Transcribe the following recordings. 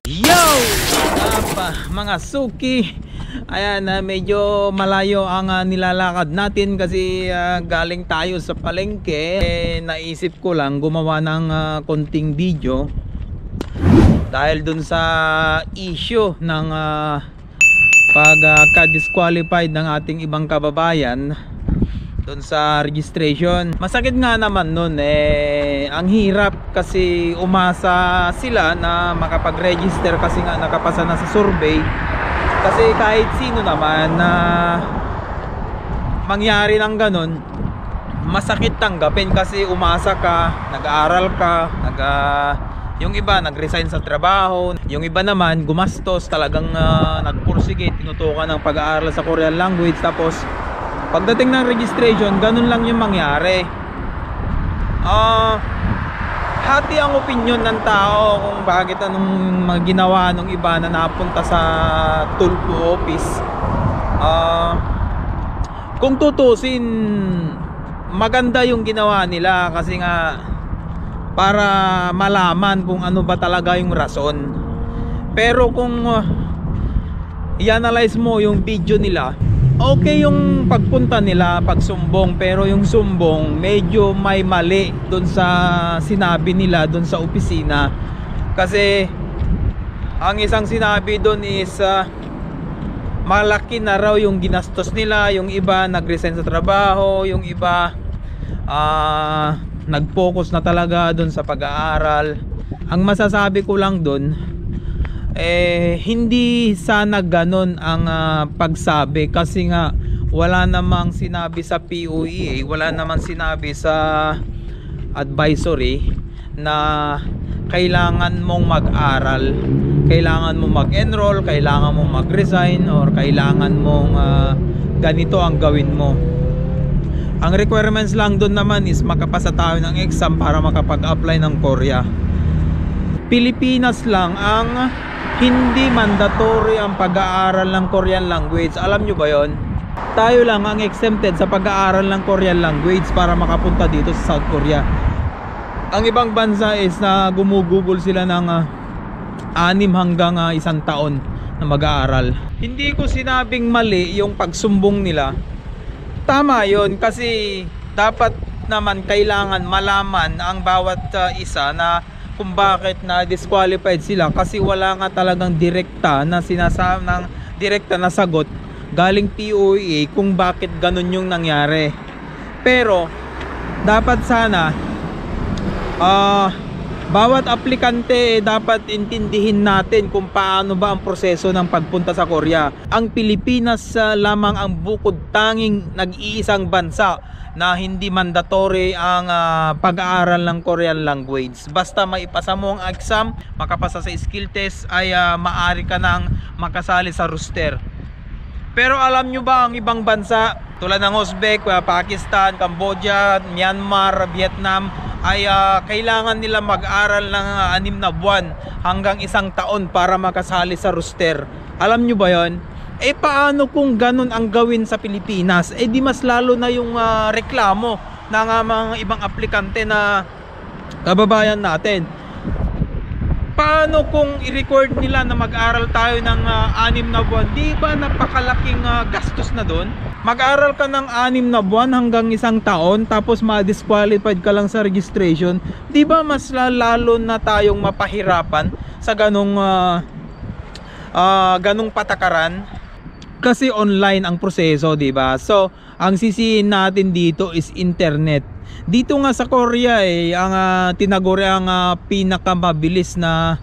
Yo! Mga suki, ayan, medyo malayo ang nilalakad natin kasi galing tayo sa palengke. Naisip ko lang gumawa ng konting video dahil dun sa issue ng pagka-disqualified ng ating ibang kababayan doon sa registration. Masakit nga naman nun, ang hirap kasi umasa sila na makapag-register kasi nga nakapasa na sa survey. Kasi kahit sino naman na mangyari ng ganun, masakit tanggapin kasi umasa ka, nag-aaral ka, yung iba nag-resign sa trabaho, yung iba naman gumastos, talagang nagpursige, tinutukan ng pag-aaral sa Korean language. Tapos pagdating ng registration, ganun lang yung mangyari. Hati ang opinion ng tao kung bakit anong ginawa nung iba na napunta sa Tulfo office. Kung tutusin, maganda yung ginawa nila kasi nga para malaman kung ano ba talaga yung rason. Pero kung i-analyze mo yung video nila, okay yung pagpunta nila, pagsumbong, pero yung sumbong medyo may mali doon sa sinabi nila doon sa opisina. Kasi ang isang sinabi doon is malaki na raw yung ginastos nila, yung iba nag-resign sa trabaho, yung iba nag-focus na talaga doon sa pag-aaral. Ang masasabi ko lang doon, hindi sana ganon ang pagsabi kasi nga wala namang sinabi sa POEA, wala namang sinabi sa advisory na kailangan mong mag-aral, kailangan mong mag-enroll, kailangan mong mag-resign, or kailangan mong ganito ang gawin mo. Ang requirements lang doon naman is makapasa tayo ng exam para makapag-apply ng Korea. Pilipinas lang ang hindi mandatory ang pag-aaral ng Korean language. Alam nyo ba yon? Tayo lang ang exempted sa pag-aaral ng Korean language para makapunta dito sa South Korea. Ang ibang bansa is na gumugugol sila ng 6 hanggang 1 taon na mag-aaral. Hindi ko sinabing mali yung pagsumbong nila. Tama yon kasi dapat naman kailangan malaman ang bawat isa na kung bakit na disqualified sila, kasi wala nga talagang direkta na sinasabi ng direkta na sagot galing POEA kung bakit ganun yung nangyari. Pero dapat sana bawat aplikante dapat intindihin natin kung paano ba ang proseso ng pagpunta sa Korea. Ang Pilipinas lamang ang bukod tanging nag-iisang bansa na hindi mandatory ang pag-aaral ng Korean language. Basta maipasa mo ang exam, makapasa sa skill test, ay maaari ka nang makasali sa roster. Pero alam nyo ba ang ibang bansa tulad ng Uzbek, Pakistan, Cambodia, Myanmar, Vietnam ay kailangan nila mag-aral ng 6 na buwan hanggang 1 taon para makasali sa roster. Alam nyo ba yon? Paano kung ganun ang gawin sa Pilipinas? Di mas lalo na yung reklamo ng mga ibang aplikante na kababayan natin. Paano kung i-record nila na mag-aral tayo ng 6 na buwan? Di ba napakalaking gastos na doon? Mag-aral ka ng 6 na buwan hanggang 1 taon tapos ma-disqualified ka lang sa registration. Di ba mas lalo na tayong mapahirapan sa ganong patakaran? Kasi online ang proseso, di ba? So, ang sisihin natin dito is internet. Dito nga sa Korea ang tinaguri ang pinakamabilis na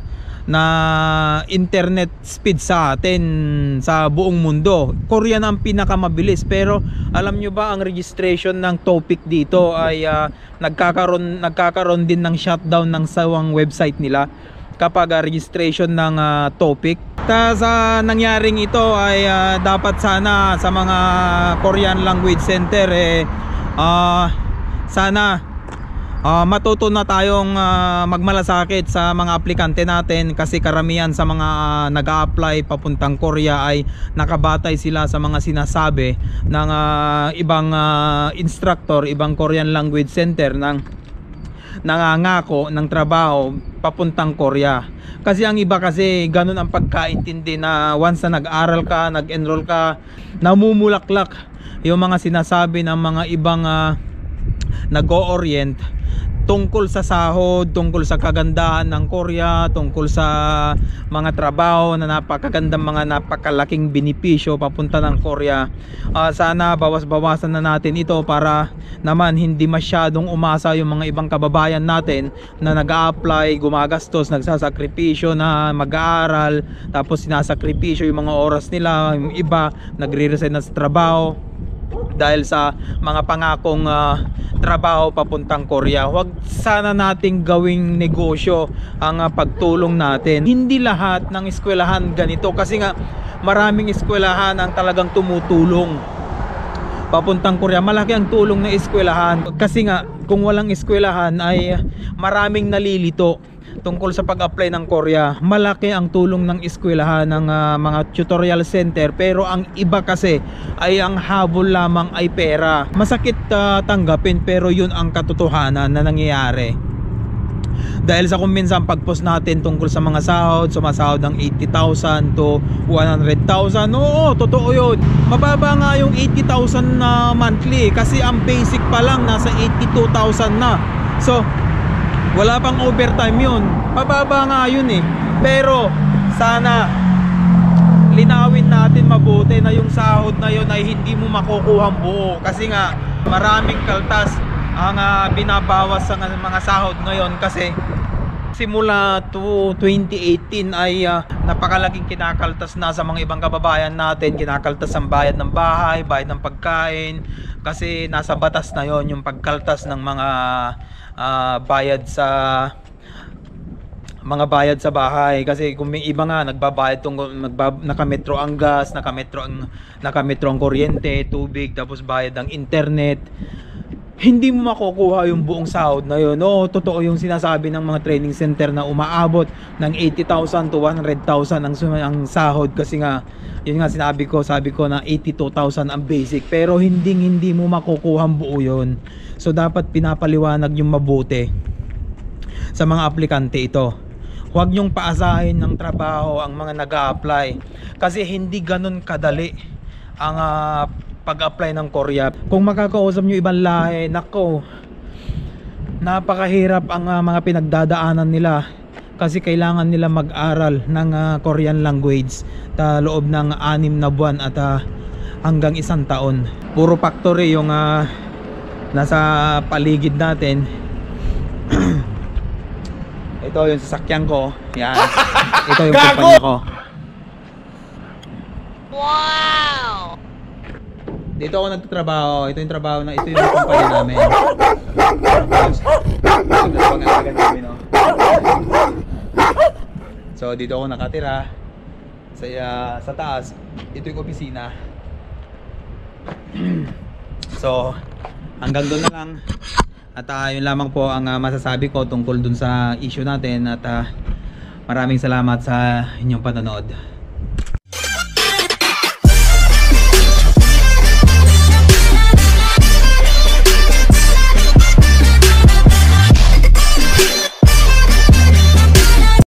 internet speed sa atin sa buong mundo. Korea na ang pinakamabilis, pero alam nyo ba ang registration ng topic dito ay nagkakaroon din ng shutdown ng sawang website nila kapag registration ng topic. Sa nangyaring ito ay dapat sana sa mga Korean language center sana matuto na tayong magmalasakit sa mga aplikante natin, kasi karamihan sa mga nag-a-apply papuntang Korea ay nakabatay sila sa mga sinasabi ng ibang instructor, ibang Korean language center ng nangangako ng trabaho papuntang Korea. Kasi ang iba kasi ganun ang pagkaintindi na once na nag-aral ka, nag-enroll ka, namumulaklak yung mga sinasabi ng mga ibang nag-o-orient tungkol sa sahod, tungkol sa kagandahan ng Korea, tungkol sa mga trabaho na napakagandang, mga napakalaking benepisyo papunta ng Korea. Sana bawas-bawasan na natin ito para naman hindi masyadong umasa yung mga ibang kababayan natin na nag-a-apply, gumagastos, nagsasakripisyo na mag-aaral, tapos sinasakripisyo yung mga oras nila. Yung iba nagre-resign na sa trabaho dahil sa mga pangakong trabaho papuntang Korea. Huwag sana nating gawing negosyo ang pagtulong natin. Hindi lahat ng eskwelahan ganito, kasi nga maraming eskwelahan ang talagang tumutulong papuntang Korea. Malaki ang tulong ng eskwelahan, kasi nga kung walang eskwelahan ay maraming nalilito tungkol sa pag-apply ng Korea. Malaki ang tulong ng eskwelahan, ng mga tutorial center, pero ang iba kasi ay ang habol lamang ay pera. Masakit tanggapin, pero yun ang katotohanan na nangyayari. Dahil sa kuminsan pag-post natin tungkol sa mga sahod, sumasahod ng 80,000 to 100,000. Oo, totoo yun. Mababa nga yung 80,000 na monthly, kasi ang basic pa lang nasa 82,000 na. So wala pang overtime yun. Mababa nga yun eh. Pero sana linawin natin mabuti na yung sahod na yun ay hindi mo makukuha buo. Kasi nga maraming kaltas ang binabawas sa mga sahod ngayon, kasi simula to 2018 ay napakalaking kinakaltas na sa mga ibang kababayan natin. Kinakaltas ang bayad ng bahay, bayad ng pagkain, kasi nasa batas na yon yung pagkaltas ng mga bayad sa bahay. Kasi kung may iba nga nagbabayad nakametro ang gas, nakametro ang kuryente, tubig, tapos bayad ng internet, hindi mo makukuha yung buong sahod na yun. Oo, totoo yung sinasabi ng mga training center na umaabot ng 80,000 to 100,000 ang sahod, kasi nga yun nga sabi ko na 82,000 ang basic, pero hindi mo makukuha ang buo yun. So dapat pinapaliwanag yung mabuti sa mga aplikante ito. Huwag nyong paasahin ng trabaho ang mga nag-a-apply, kasi hindi ganun kadali ang pag-apply ng Korea. Kung makakausap nyo ibang lahi, nako, napakahirap ang mga pinagdadaanan nila, kasi kailangan nila mag-aral ng Korean language sa loob ng 6 na buwan at hanggang 1 taon. Puro factory yung nasa paligid natin. Ito yung sasakyan ko. Yan. Ito yung kumpanya ko. Wow! Dito ako nagtatrabaho. Ito yung trabaho na, ito yung kumpanya namin. So dito ako nakatira sa taas. Ito yung opisina. So hanggang doon na lang. At yun lamang po ang masasabi ko tungkol dun sa issue natin. At maraming salamat sa inyong panonood.